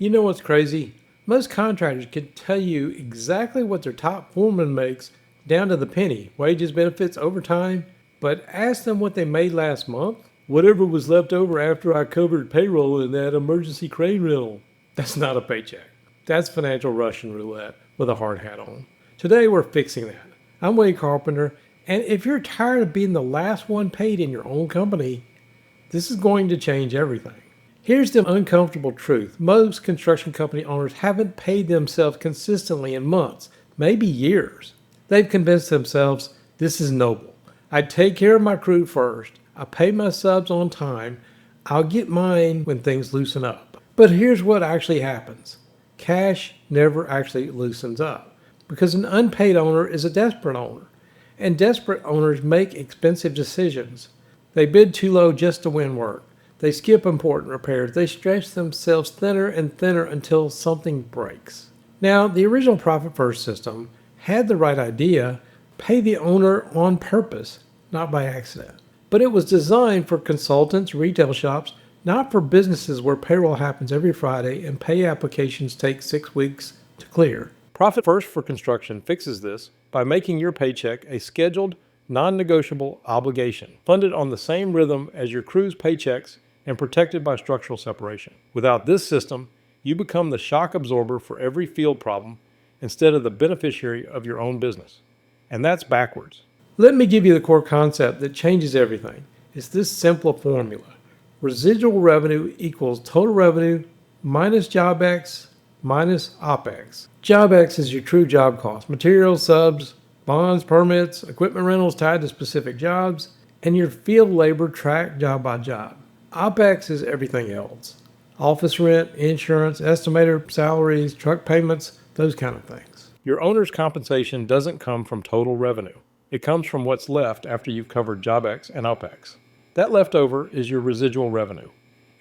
You know what's crazy? Most contractors can tell you exactly what their top foreman makes down to the penny, wages, benefits, overtime, but ask them what they made last month. Whatever was left over after I covered payroll in that emergency crane rental. That's not a paycheck. That's financial Russian roulette with a hard hat on. Today we're fixing that. I'm Wade Carpenter, and if you're tired of being the last one paid in your own company, this is going to change everything. Here's the uncomfortable truth. Most construction company owners haven't paid themselves consistently in months, maybe years. They've convinced themselves this is noble. I take care of my crew first. I pay my subs on time. I'll get mine when things loosen up. But here's what actually happens. Cash never actually loosens up because an unpaid owner is a desperate owner. And desperate owners make expensive decisions. They bid too low just to win work. They skip important repairs. They stretch themselves thinner and thinner until something breaks. Now, the original Profit First system had the right idea, pay the owner on purpose, not by accident. But it was designed for consultants, retail shops, not for businesses where payroll happens every Friday and pay applications take 6 weeks to clear. Profit First for Construction fixes this by making your paycheck a scheduled, non-negotiable obligation, funded on the same rhythm as your crew's paychecks and protected by structural separation. Without this system, you become the shock absorber for every field problem instead of the beneficiary of your own business. And that's backwards. Let me give you the core concept that changes everything. It's this simple formula. Residual revenue equals total revenue minus job X minus OpEx. Job X is your true job cost, materials, subs, bonds, permits, equipment rentals tied to specific jobs, and your field labor tracked job by job. OpEx is everything else. Office rent, insurance, estimator salaries, truck payments, those kind of things. Your owner's compensation doesn't come from total revenue. It comes from what's left after you've covered job X and OpEx. That leftover is your residual revenue,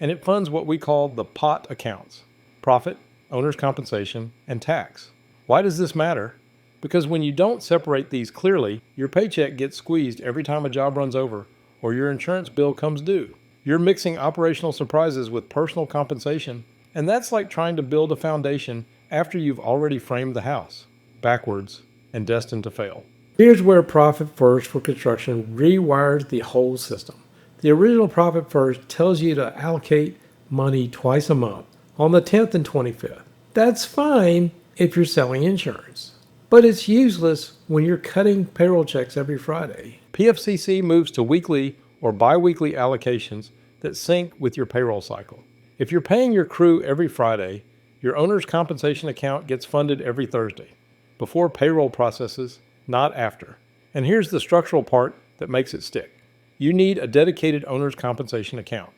and it funds what we call the pot accounts: profit, owner's compensation, and tax. Why does this matter? Because when you don't separate these clearly, your paycheck gets squeezed every time a job runs over or your insurance bill comes due. You're mixing operational surprises with personal compensation, and that's like trying to build a foundation after you've already framed the house, backwards and destined to fail. Here's where Profit First for Construction rewires the whole system. The original Profit First tells you to allocate money twice a month, on the 10th and 25th. That's fine if you're selling insurance, but it's useless when you're cutting payroll checks every Friday. PFCC moves to weekly or bi-weekly allocations that sync with your payroll cycle. If you're paying your crew every Friday, your owner's compensation account gets funded every Thursday, before payroll processes, not after. And here's the structural part that makes it stick. You need a dedicated owner's compensation account,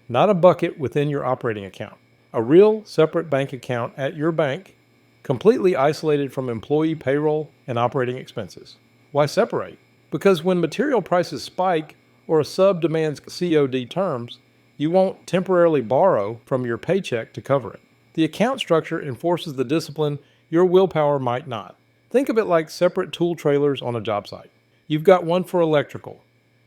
not a bucket within your operating account. A real separate bank account at your bank, completely isolated from employee payroll and operating expenses. Why separate? Because when material prices spike or a sub demands COD terms, you won't temporarily borrow from your paycheck to cover it. The account structure enforces the discipline your willpower might not. Think of it like separate tool trailers on a job site. You've got one for electrical,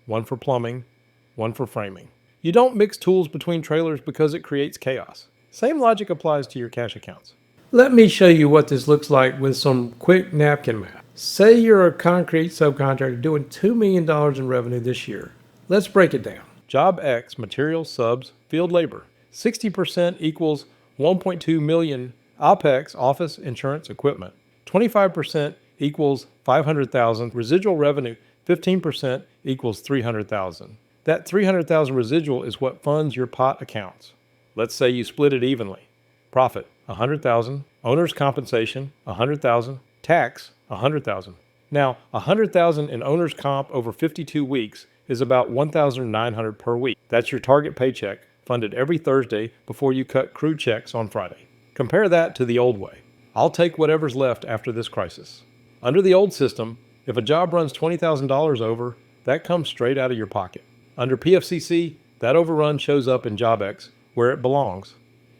one for plumbing, one for framing. You don't mix tools between trailers because it creates chaos. Same logic applies to your cash accounts. Let me show you what this looks like with some quick napkin math. Say you're a concrete subcontractor doing $2 million in revenue this year. Let's break it down. Job X, materials, subs, field labor. 60% equals 1.2 million OpEx, office, insurance, equipment. 25% equals 500,000 residual revenue. 15% equals 300,000. That 300,000 residual is what funds your pot accounts. Let's say you split it evenly. Profit, 100,000. Owner's compensation, 100,000. Tax, 100,000. Now, 100,000 in owner's comp over 52 weeks is about 1,900 per week. That's your target paycheck, funded every Thursday before you cut crew checks on Friday. Compare that to the old way. I'll take whatever's left after this crisis. Under the old system, if a job runs $20,000 over, that comes straight out of your pocket. Under PFCC, that overrun shows up in Job X, where it belongs,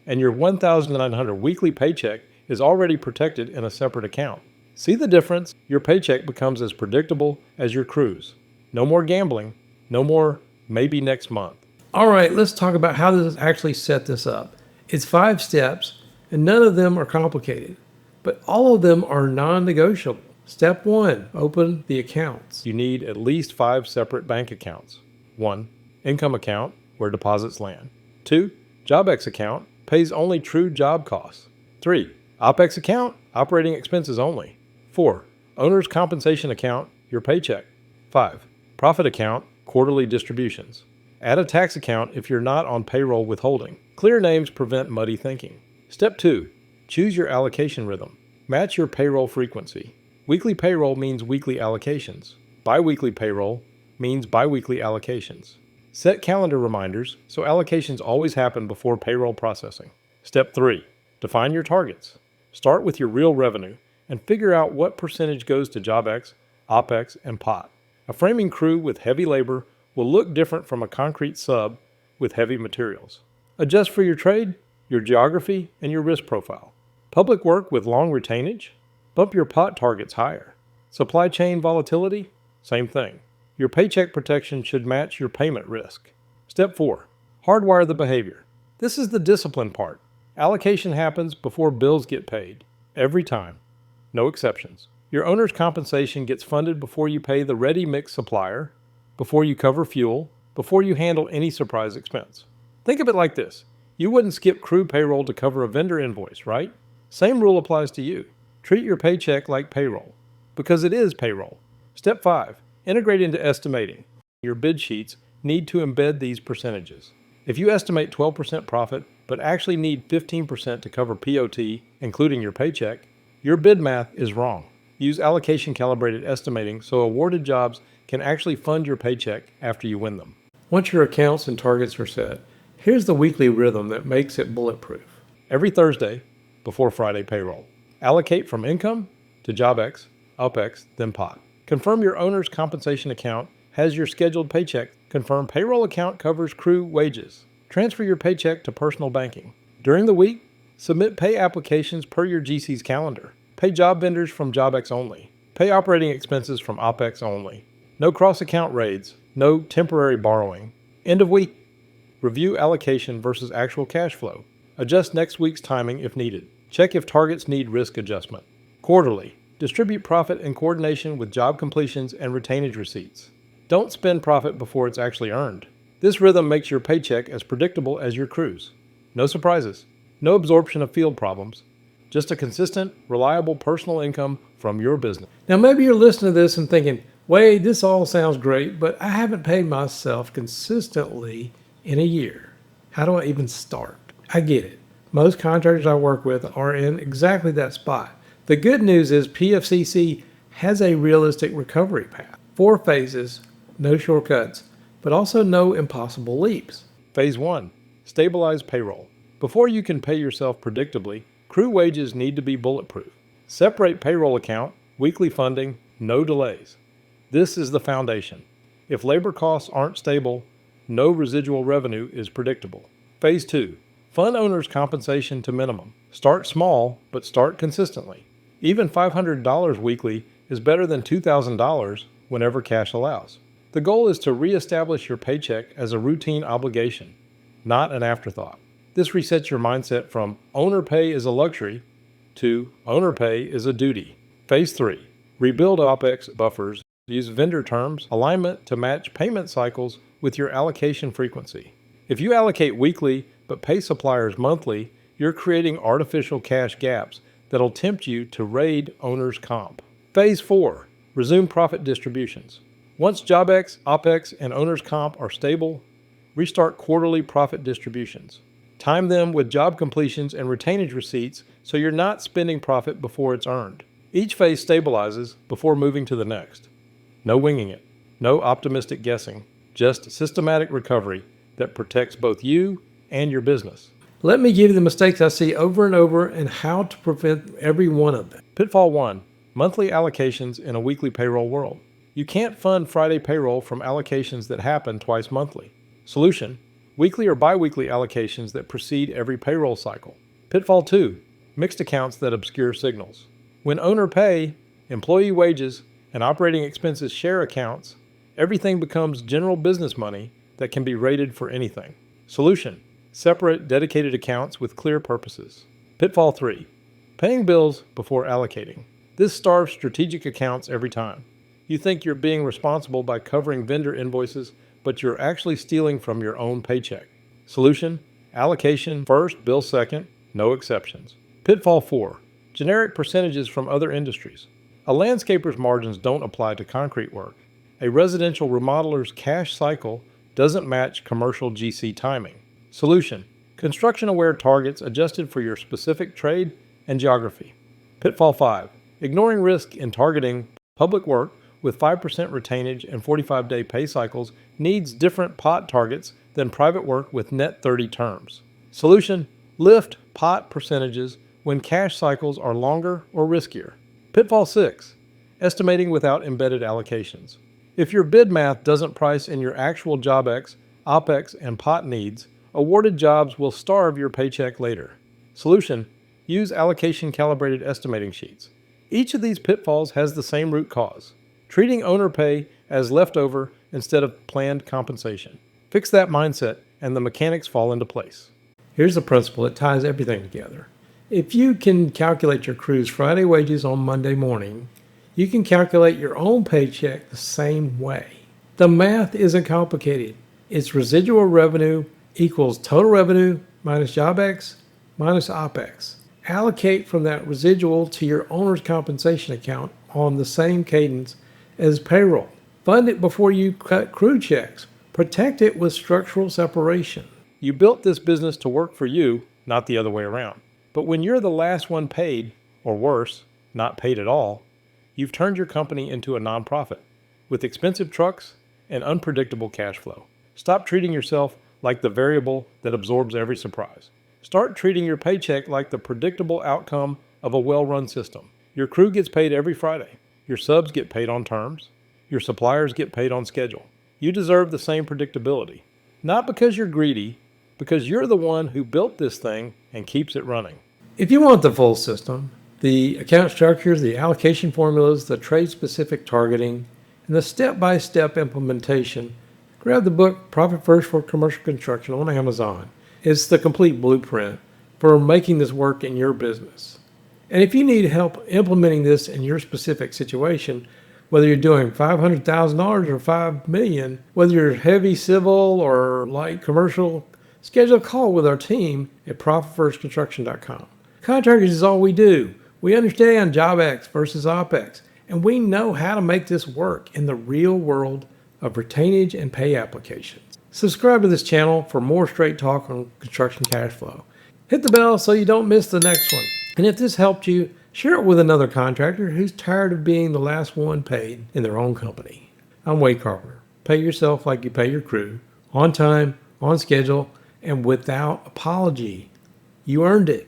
and your 1,900 weekly paycheck is already protected in a separate account. See the difference? Your paycheck becomes as predictable as your crew's. No more gambling, no more maybe next month. All right, let's talk about how to actually set this up. It's 5 steps. and none of them are complicated, but all of them are non-negotiable. Step 1, open the accounts. You need at least 5 separate bank accounts. 1. Income account, where deposits land. 2. JobX account, pays only true job costs. 3. OpEx account, operating expenses only. 4. Owner's compensation account, your paycheck. 5. Profit account, quarterly distributions. Add a tax account if you're not on payroll withholding. Clear names prevent muddy thinking. Step 2. Choose your allocation rhythm. Match your payroll frequency. Weekly payroll means weekly allocations. Biweekly payroll means biweekly allocations. Set calendar reminders so allocations always happen before payroll processing. Step 3. Define your targets. Start with your real revenue and figure out what percentage goes to JobX, OpEx, and pot. A framing crew with heavy labor will look different from a concrete sub with heavy materials. Adjust for your trade, your geography, and your risk profile. Public work with long retainage? Bump your pot targets higher. Supply chain volatility? Same thing. Your paycheck protection should match your payment risk. Step 4. Hardwire the behavior. This is the discipline part. Allocation happens before bills get paid. Every time. No exceptions. Your owner's compensation gets funded before you pay the ready mix supplier, before you cover fuel, before you handle any surprise expense. Think of it like this. You wouldn't skip crew payroll to cover a vendor invoice, right? Same rule applies to you. Treat your paycheck like payroll, because it is payroll. Step 5. Integrate into estimating. Your bid sheets need to embed these percentages. If you estimate 12% profit, but actually need 15% to cover POT, including your paycheck, your bid math is wrong. Use allocation calibrated estimating so awarded jobs can actually fund your paycheck after you win them. Once your accounts and targets are set, here's the weekly rhythm that makes it bulletproof. Every Thursday, before Friday payroll, allocate from income to JobX, OpEx, then pot. Confirm your owner's compensation account has your scheduled paycheck. Confirm payroll account covers crew wages. Transfer your paycheck to personal banking. During the week, submit pay applications per your GC's calendar. Pay job vendors from JobX only. Pay operating expenses from OpEx only. No cross-account raids. No temporary borrowing. End of week. Review allocation versus actual cash flow. Adjust next week's timing if needed. Check if targets need risk adjustment. Quarterly. Distribute profit in coordination with job completions and retainage receipts. Don't spend profit before it's actually earned. This rhythm makes your paycheck as predictable as your crew's. No surprises. No absorption of field problems. Just a consistent, reliable personal income from your business. Now maybe you're listening to this and thinking, Wade, this all sounds great, but I haven't paid myself consistently in a year. How do I even start? I get it. Most contractors I work with are in exactly that spot. The good news is PFCC has a realistic recovery path. 4 phases, no shortcuts, but also no impossible leaps. Phase 1. Stabilize payroll. Before you can pay yourself predictably, crew wages need to be bulletproof. Separate payroll account, weekly funding, no delays. This is the foundation. If labor costs aren't stable, no residual revenue is predictable. Phase 2. Fund owner's compensation to minimum. Start small, but start consistently. Even $500 weekly is better than $2,000 whenever cash allows. The goal is to reestablish your paycheck as a routine obligation, not an afterthought. This resets your mindset from owner pay is a luxury to owner pay is a duty. Phase 3. Rebuild OpEx buffers. Use vendor terms, alignment to match payment cycles with your allocation frequency. If you allocate weekly but pay suppliers monthly, you're creating artificial cash gaps that'll tempt you to raid owner's comp. Phase 4. Resume profit distributions. Once JobX, OpEx, and owner's comp are stable, restart quarterly profit distributions. Time them with job completions and retainage receipts so you're not spending profit before it's earned. Each phase stabilizes before moving to the next. No winging it. No optimistic guessing. Just systematic recovery that protects both you and your business. Let me give you the mistakes I see over and over and how to prevent every one of them. Pitfall 1. Monthly allocations in a weekly payroll world. You can't fund Friday payroll from allocations that happen twice monthly. Solution. Weekly or biweekly allocations that precede every payroll cycle. Pitfall 2. Mixed accounts that obscure signals. When owner pay, employee wages, and operating expenses share accounts, everything becomes general business money that can be rated for anything. Solution. Separate dedicated accounts with clear purposes. Pitfall 3. Paying bills before allocating. This starves strategic accounts every time. You think you're being responsible by covering vendor invoices, but you're actually stealing from your own paycheck. Solution: allocation first, bill second, no exceptions. Pitfall 4. Generic percentages from other industries. A landscaper's margins don't apply to concrete work. A residential remodeler's cash cycle doesn't match commercial GC timing. Solution: construction-aware targets adjusted for your specific trade and geography. Pitfall 5. Ignoring risk in targeting public work with 5% retainage and 45-day pay cycles needs different pot targets than private work with net 30 terms. Solution: lift pot percentages when cash cycles are longer or riskier. Pitfall 6. Estimating without embedded allocations. If your bid math doesn't price in your actual JobX, OpEx, and pot needs, awarded jobs will starve your paycheck later. Solution: use allocation calibrated estimating sheets. Each of these pitfalls has the same root cause: treating owner pay as leftover instead of planned compensation. Fix that mindset and the mechanics fall into place. Here's the principle that ties everything together. If you can calculate your crew's Friday wages on Monday morning, you can calculate your own paycheck the same way. The math isn't complicated. It's residual revenue equals total revenue minus JobX minus OpEx. Allocate from that residual to your owner's compensation account on the same cadence as payroll. Fund it before you cut crew checks. Protect it with structural separation. You built this business to work for you, not the other way around. But when you're the last one paid, or worse, not paid at all, you've turned your company into a nonprofit with expensive trucks and unpredictable cash flow. Stop treating yourself like the variable that absorbs every surprise. Start treating your paycheck like the predictable outcome of a well-run system. Your crew gets paid every Friday. Your subs get paid on terms. Your suppliers get paid on schedule. You deserve the same predictability. Not because you're greedy, because you're the one who built this thing and keeps it running. If you want the full system, the account structures, the allocation formulas, the trade-specific targeting, and the step-by-step implementation, grab the book Profit First for Commercial Construction on Amazon. It's the complete blueprint for making this work in your business. And if you need help implementing this in your specific situation, whether you're doing $500,000 or $5 million, whether you're heavy civil or light commercial, schedule a call with our team at profitfirstconstruction.com. Contractors is all we do. We understand JobX versus OpEx, and we know how to make this work in the real world of retainage and pay applications. Subscribe to this channel for more straight talk on construction cash flow. Hit the bell so you don't miss the next one. And if this helped you, share it with another contractor who's tired of being the last one paid in their own company. I'm Wade Carpenter. Pay yourself like you pay your crew, on time, on schedule, and without apology. You earned it.